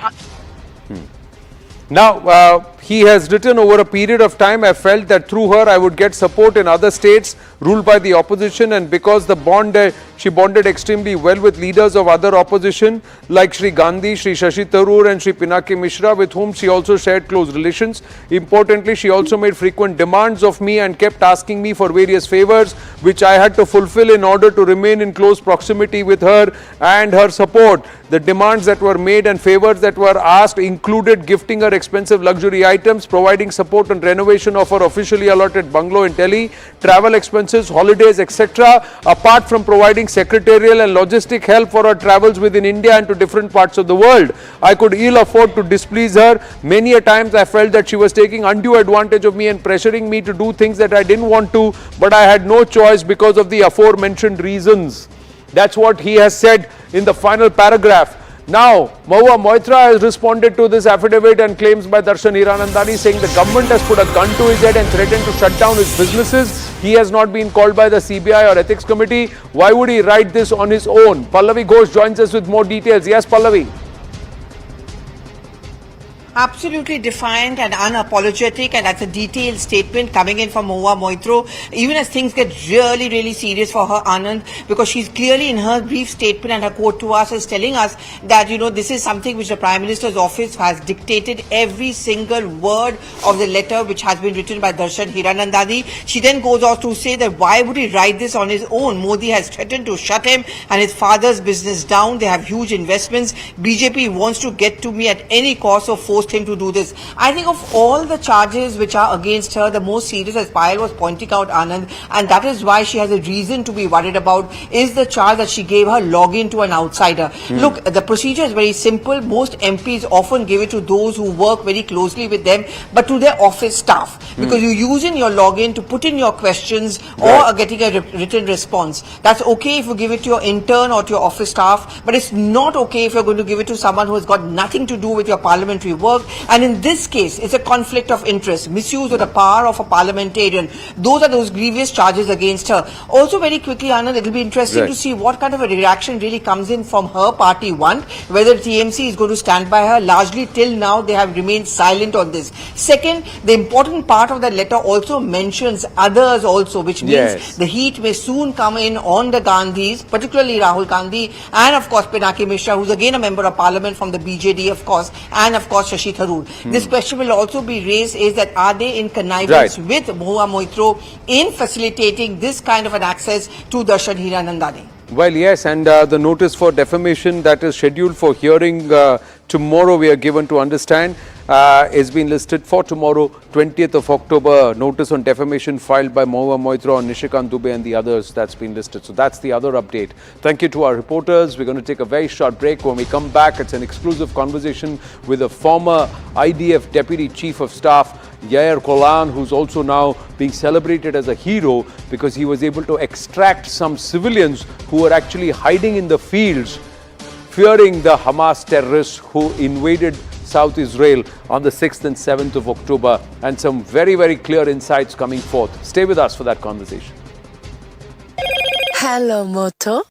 Now, he has written over a period of time, I felt that through her I would get support in other states ruled by the opposition, and because the she bonded extremely well with leaders of other opposition like Shri Gandhi, Shri Shashi Tharoor and Shri Pinaki Mishra, with whom she also shared close relations. Importantly, she also made frequent demands of me and kept asking me for various favors which I had to fulfill in order to remain in close proximity with her and her support. The demands that were made and favors that were asked included gifting her expensive luxury items, providing support and renovation of her officially allotted bungalow in Delhi, travel expenses, holidays, etc. Apart from providing secretarial and logistic help for her travels within India and to different parts of the world. I could ill afford to displease her. Many a times I felt that she was taking undue advantage of me and pressuring me to do things that I didn't want to, but I had no choice because of the aforementioned reasons. That's what he has said in the final paragraph. Now, Mahua Moitra has responded to this affidavit and claims by Darshan Hiranandani saying the government has put a gun to his head and threatened to shut down his businesses. He has not been called by the CBI or Ethics Committee. Why would he write this on his own? Pallavi Ghosh joins us with more details. Yes, Pallavi. Absolutely defiant and unapologetic, and that's a detailed statement coming in from Mahua Moitra, even as things get really, really serious for her, Anand, because she's clearly in her brief statement and her quote to us is telling us that, you know, this is something which the Prime Minister's office has dictated every single word of the letter which has been written by Darshan Hiranandani. She then goes on to say that why would he write this on his own? Modi has threatened to shut him and his father's business down. They have huge investments. BJP wants to get to me at any cost, so forced forced him to do this. I think of all the charges which are against her, the most serious, as Payal was pointing out, Anand, and that is why she has a reason to be worried about, is the charge that she gave her login to an outsider. Look, the procedure is very simple. Most MPs often give it to those who work very closely with them, but to their office staff, because you use in your login to put in your questions or are getting a written response. That's okay if you give it to your intern or to your office staff, but it's not okay if you're going to give it to someone who has got nothing to do with your parliamentary work. And in this case, it's a conflict of interest, misuse of the power of a parliamentarian. Those are those grievous charges against her. Also, very quickly, Anand, it'll be interesting to see what kind of a reaction really comes in from her party. One, whether TMC is going to stand by her. Largely till now, they have remained silent on this. Second, the important part of the letter also mentions others also, which means the heat may soon come in on the Gandhis, particularly Rahul Gandhi, and of course Pinaki Mishra, who's again a member of parliament from the BJD, of course, and of course Shashi Tharoor. This question will also be raised, is that are they in connivance with Mahua Moitra in facilitating this kind of an access to Darshan Hiranandani? Well, yes, and the notice for defamation that is scheduled for hearing tomorrow, we are given to understand, is being listed for tomorrow, 20th of October. Notice on defamation filed by Mahua Moitra on Nishikant Dubey and the others, that's been listed. So that's the other update. Thank you to our reporters. We're going to take a very short break. When we come back, it's an exclusive conversation with a former IDF Deputy Chief of Staff, Yair Golan, who's also now being celebrated as a hero because he was able to extract some civilians who were actually hiding in the fields, fearing the Hamas terrorists who invaded South Israel on the 6th and 7th of October, and some very, very clear insights coming forth. Stay with us for that conversation. Hello, Moto.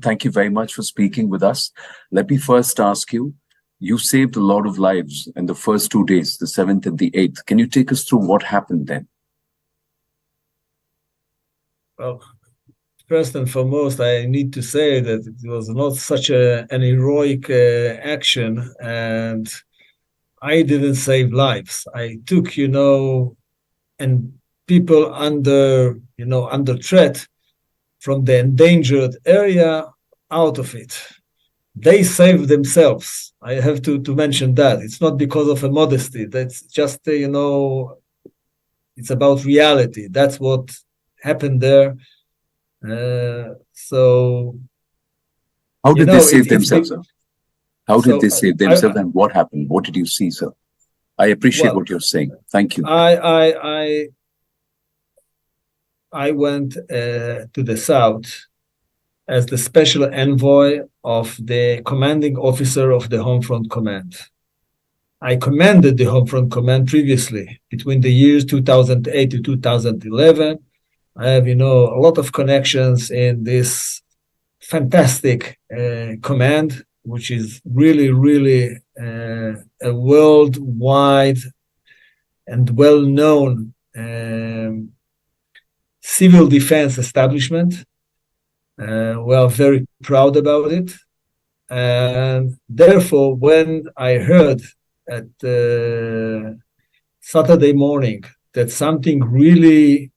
thank you very much for speaking with us. Let me first ask you, you saved a lot of lives in the first 2 days, the 7th and the 8th. Can you take us through what happened then? Well, first and foremost, I need to say that it was not such an heroic action, and I didn't save lives. I took, and people under threat from the endangered area out of it. They saved themselves. I have to mention that. It's not because of a modesty. That's just, it's about reality. That's what happened there. So how did they save themselves, sir? How did they save themselves, and what happened? What did you see, sir? I appreciate what you're saying. Thank you. I went to the south as the special envoy of the commanding officer of the Homefront Command. I commanded the Homefront Command previously between the years 2008 to 2011. I have, a lot of connections in this fantastic command, which is really, really a worldwide and well-known civil defense establishment. We are very proud about it. And therefore, when I heard at Saturday morning that something really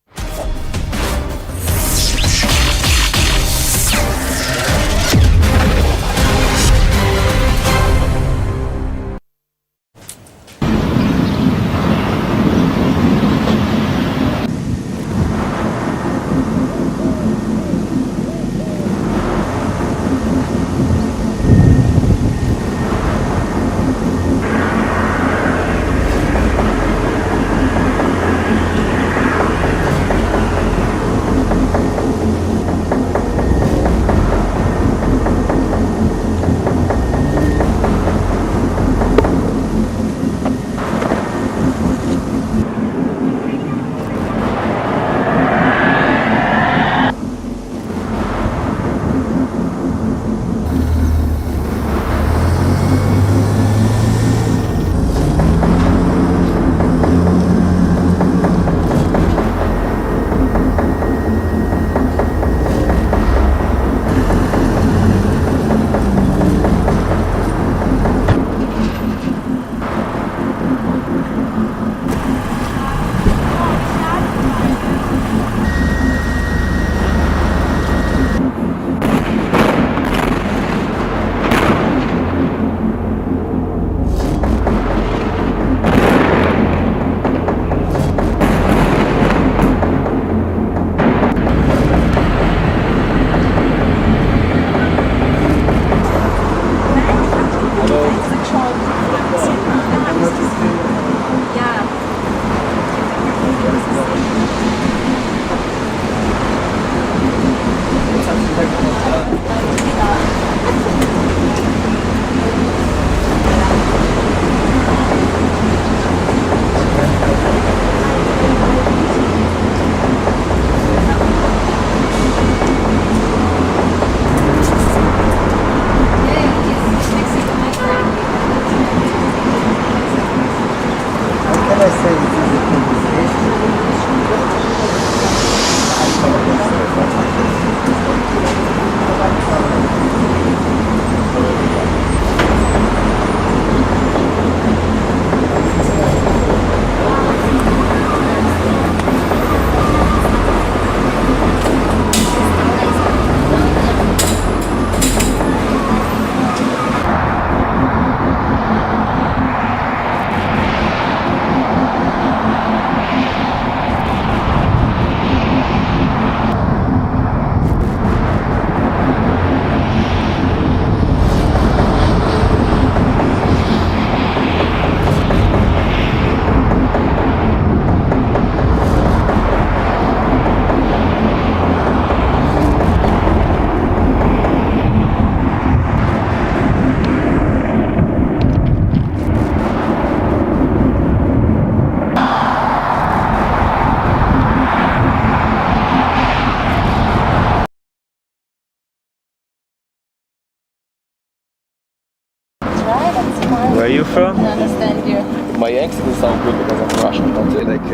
from? I understand you. My accent doesn't sound good because I'm Russian, but like,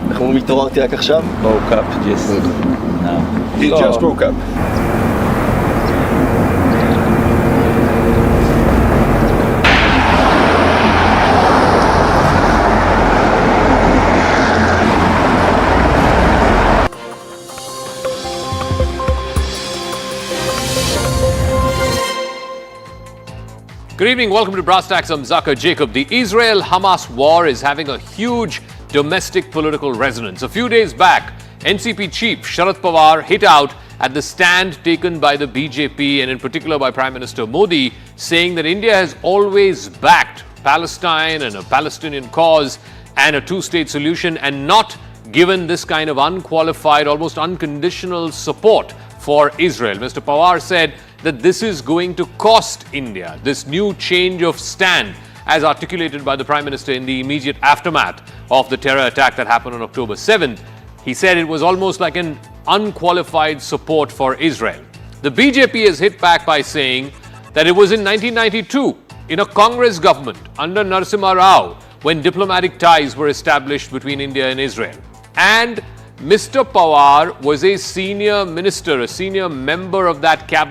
איך אומרים, התעוררתי רק עכשיו? Woke up, just now. He just woke up. Good evening. Welcome to Brass Tacks. I'm Zaka Jacob. The Israel-Hamas war is having a huge domestic political resonance. A few days back, NCP chief Sharad Pawar hit out at the stand taken by the BJP and in particular by Prime Minister Modi, saying that India has always backed Palestine and a Palestinian cause and a two-state solution and not given this kind of unqualified, almost unconditional support for Israel. Mr. Pawar said that this is going to cost India, this new change of stand as articulated by the Prime Minister in the immediate aftermath of the terror attack that happened on October 7th. He said it was almost like an unqualified support for Israel. The BJP has hit back by saying that it was in 1992 in a Congress government under Narasimha Rao when diplomatic ties were established between India and Israel. And Mr. Pawar was a senior minister, a senior member of that cabinet